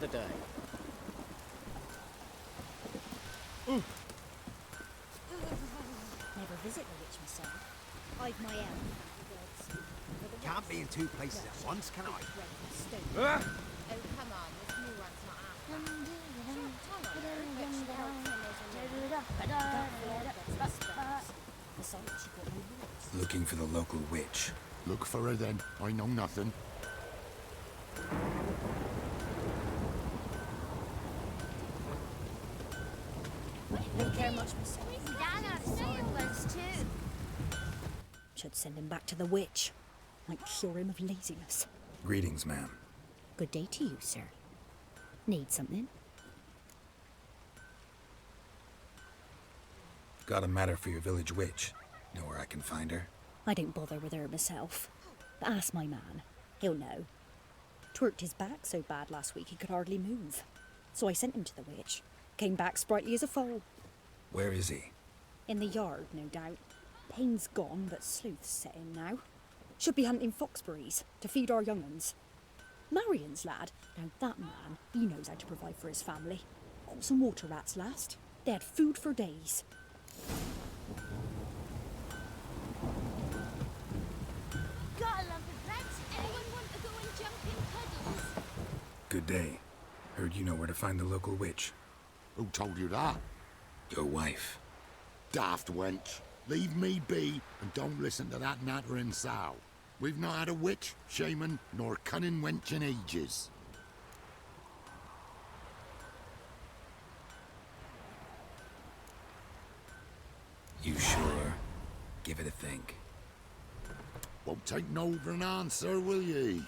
another day. Never visit the witch myself. I've my own. Can't be in two places at once, can I? Oh, come on, this new one's not Looking for the local witch. Look for her then. I know nothing. Don't care much myself. Dan had sword ones too. Should send him back to the witch. Might cure him of laziness. Greetings, ma'am. Good day to you, sir. Need something? Got a matter for your village witch. Know where I can find her? I don't bother with her myself. But ask my man. He'll know. Twerked his back so bad last week he could hardly move. So I sent him to the witch. Came back sprightly as a foal. Where is he? In the yard, no doubt. Pain's gone, but sleuth's set in now. Should be hunting foxberries to feed our young uns. Marion's lad, now that man, he knows how to provide for his family. Caught some water rats last. They had food for days. Got a lump of bread. Anyone want to go and jump in puddles? Good day. Heard you know where to find the local witch. Who told you that? Your wife. Daft wench. Leave me be and don't listen to that nattering sow. We've not had a witch, shaman, nor cunning wench in ages. You sure? Give it a think. Won't take no for an answer, will ye?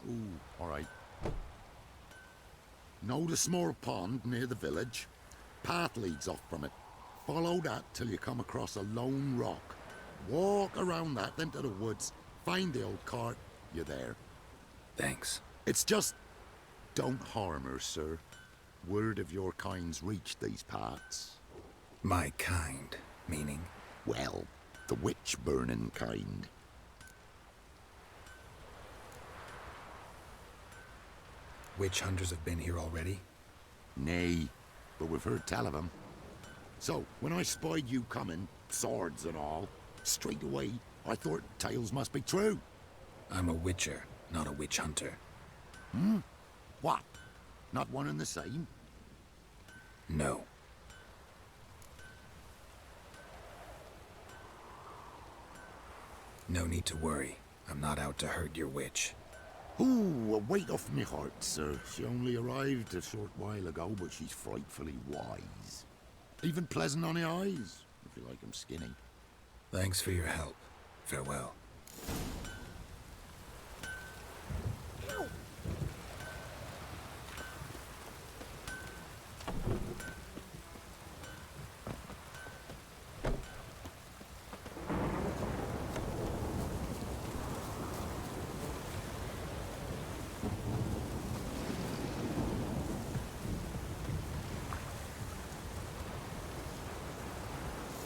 Ooh, all right. Know the small pond near the village? Path leads off from it. Follow that till you come across a lone rock. Walk around that, then to the woods. Find the old cart. You're there. Thanks. It's just... don't harm her, sir. Word of your kind's reached these parts. My kind, meaning? Well, the witch-burning kind. Witch hunters have been here already? Nay, but we've heard tell of 'em. So, when I spied you coming, swords and all, straight away I thought tales must be true. I'm a witcher, not a witch hunter. What? Not one and the same? No. No need to worry. I'm not out to hurt your witch. Ooh, a weight off me heart, sir. She only arrived a short while ago, but she's frightfully wise. Even pleasant on the eyes, if you like 'em skinny. Thanks for your help. Farewell.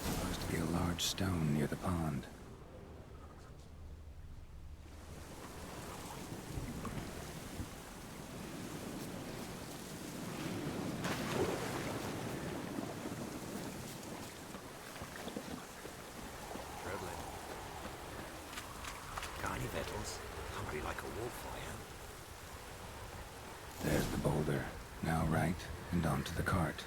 Supposed to be a large stone near the pond. Traveling. Got any victuals? Hungry like a wolf, I am. There's the boulder. Now right, and onto the cart.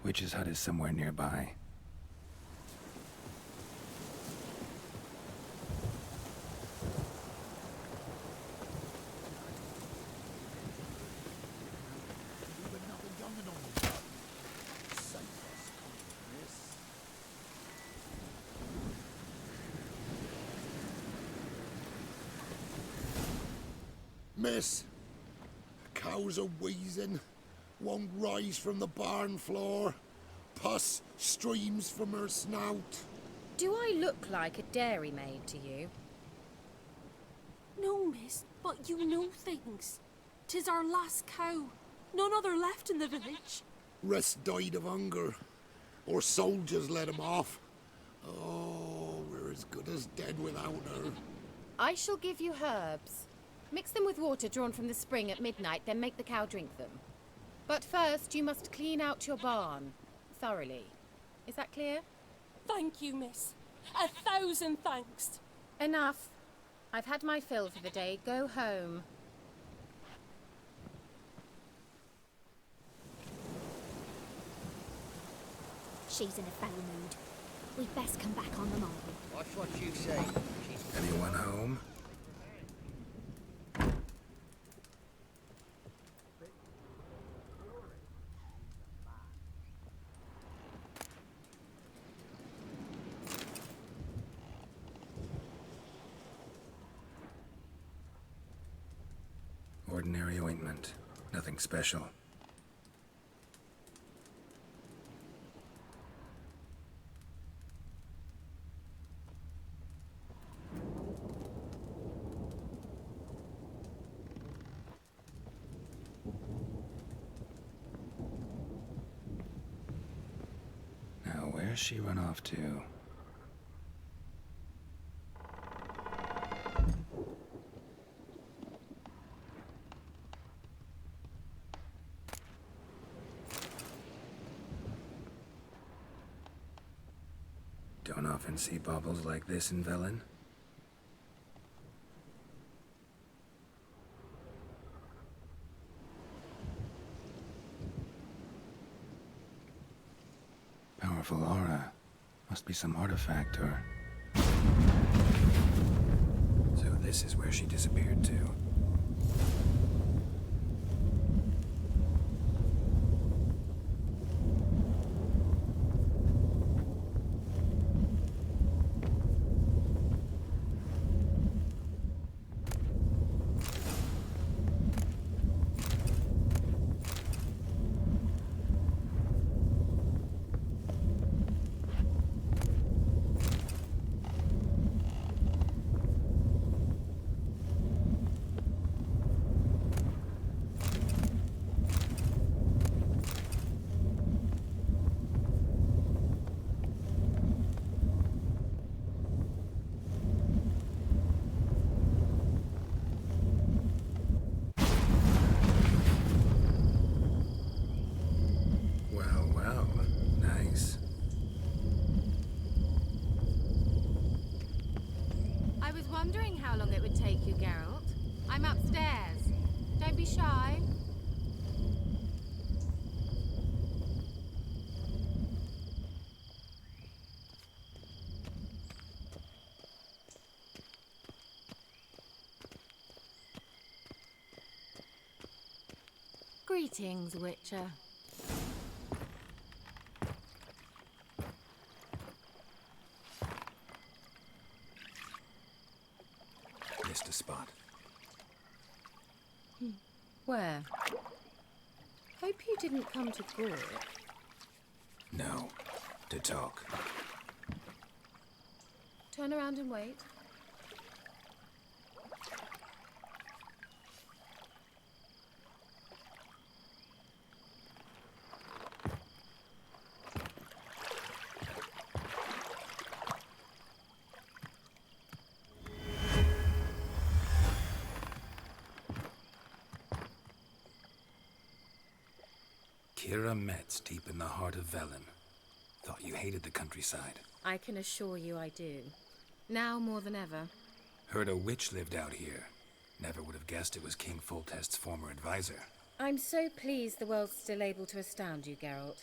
Witch's hut is somewhere nearby. Miss, cows are wheezing, won't rise from the barn floor. Pus streams from her snout. Do I look like a dairymaid to you? No, miss, but you know things. 'Tis our last cow. None other left in the village. Rest died of hunger, or soldiers let him off. Oh, we're as good as dead without her. I shall give you herbs. Mix them with water drawn from the spring at midnight, then make the cow drink them. But first, you must clean out your barn thoroughly. Is that clear? Thank you, miss. 1,000 thanks. Enough. I've had my fill for the day. Go home. She's in a foul mood. We'd best come back on the morrow. Watch what you say. Anyone home? Ordinary ointment. Nothing special. Now, where's she run off to? Don't often see baubles like this in Velen. Powerful aura. Must be some artifact or... So this is where she disappeared to. Well, nice. I was wondering how long it would take you, Geralt. I'm upstairs. Don't be shy. Greetings, Witcher. Missed a spot. Where? Hope you didn't come to Gore. No. To talk. Turn around and wait. Kira Metz, deep in the heart of Velen. Thought you hated the countryside. I can assure you I do. Now more than ever. Heard a witch lived out here. Never would have guessed it was King Foltest's former advisor. I'm so pleased the world's still able to astound you, Geralt.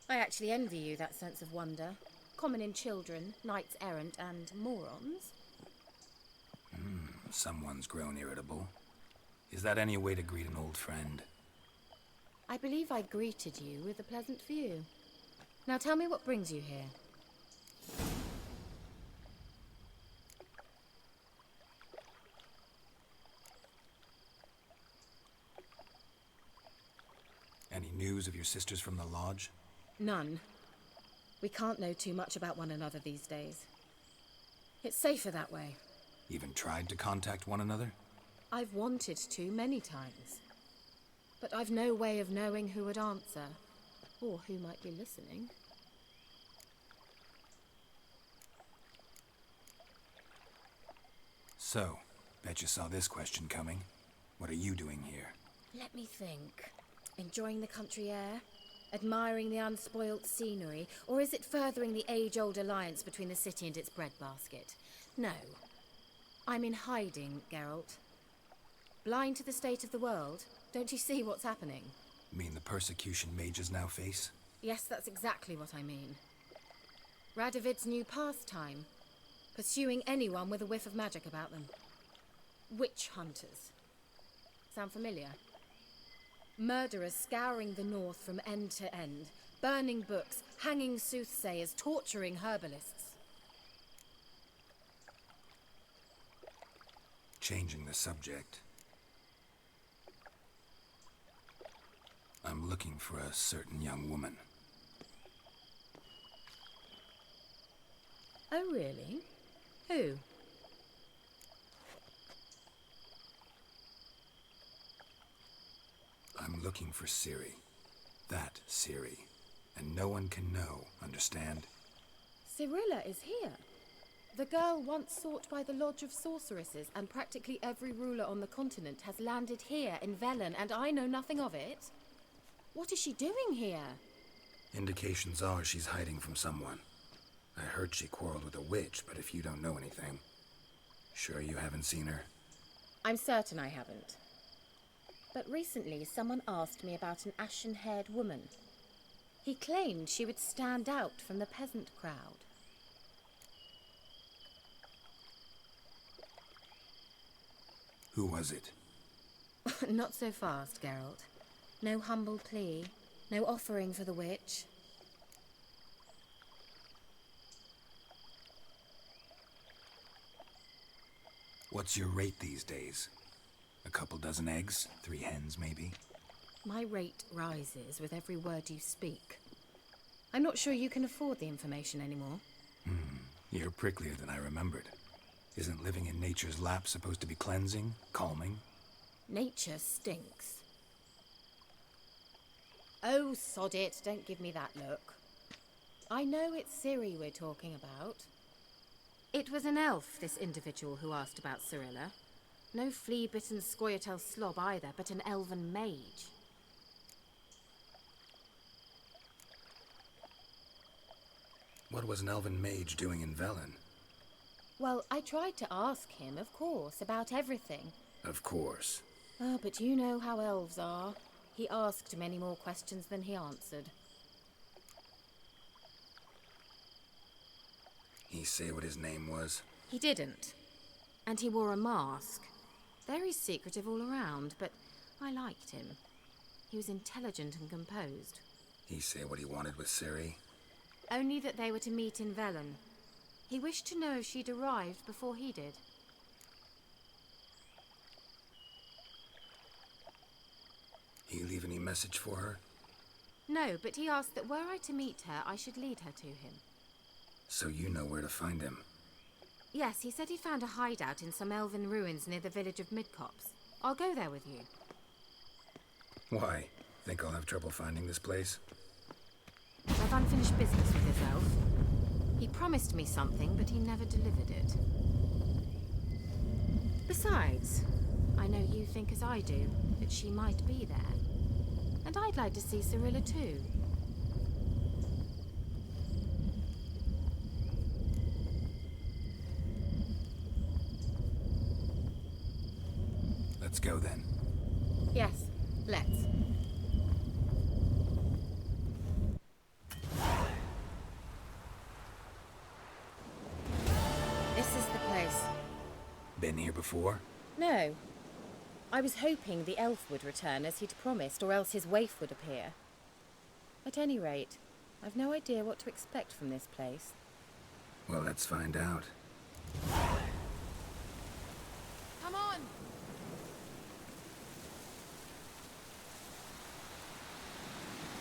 I actually envy you that sense of wonder. Common in children, knights errant, and morons. Someone's grown irritable. Is that any way to greet an old friend? I believe I greeted you with a pleasant view. Now tell me what brings you here. Any news of your sisters from the lodge? None. We can't know too much about one another these days. It's safer that way. Even tried to contact one another? I've wanted to many times. But I've no way of knowing who would answer, or who might be listening. So, bet you saw this question coming. What are you doing here? Let me think. Enjoying the country air? Admiring the unspoilt scenery? Or is it furthering the age-old alliance between the city and its breadbasket? No. I'm in hiding, Geralt. Blind to the state of the world? Don't you see what's happening? Mean the persecution mages now face? Yes, that's exactly what I mean. Radovid's new pastime. Pursuing anyone with a whiff of magic about them. Witch hunters. Sound familiar? Murderers scouring the north from end to end, burning books, hanging soothsayers, torturing herbalists. Changing the subject. I'm looking for a certain young woman. Oh, really? Who? I'm looking for Ciri. That Ciri. And no one can know, understand? Cirilla is here. The girl once sought by the Lodge of Sorceresses, and practically every ruler on the continent has landed here in Velen, and I know nothing of it. What is she doing here? Indications are she's hiding from someone. I heard she quarreled with a witch, but if you don't know anything... Sure you haven't seen her? I'm certain I haven't. But recently someone asked me about an ashen-haired woman. He claimed she would stand out from the peasant crowd. Who was it? Not so fast, Geralt. No humble plea, no offering for the witch. What's your rate these days? A couple dozen eggs? 3 hens, maybe? My rate rises with every word you speak. I'm not sure you can afford the information anymore. You're pricklier than I remembered. Isn't living in nature's lap supposed to be cleansing, calming? Nature stinks. Oh, sod it, don't give me that look. I know it's Ciri we're talking about. It was an elf, this individual who asked about Cirilla. No flea-bitten Scoia'tael slob either, but an elven mage. What was an elven mage doing in Velen? Well, I tried to ask him, of course, about everything. Of course. Ah, but you know how elves are. He asked many more questions than he answered. He say what his name was? He didn't. And he wore a mask. Very secretive all around, but I liked him. He was intelligent and composed. He say what he wanted with Ciri? Only that they were to meet in Velen. He wished to know if she'd arrived before he did. He leave any message for her? No, but he asked that were I to meet her, I should lead her to him. So you know where to find him? Yes, he said he found a hideout in some elven ruins near the village of Midcopse. I'll go there with you. Why? Think I'll have trouble finding this place? I've unfinished business with this elf. He promised me something, but he never delivered it. Besides, I know you think as I do, that she might be there. And I'd like to see Cirilla too. Let's go then. Yes, let's. Been here before? No. I was hoping the elf would return as he'd promised, or else his waif would appear. At any rate, I've no idea what to expect from this place. Well, let's find out. Come on!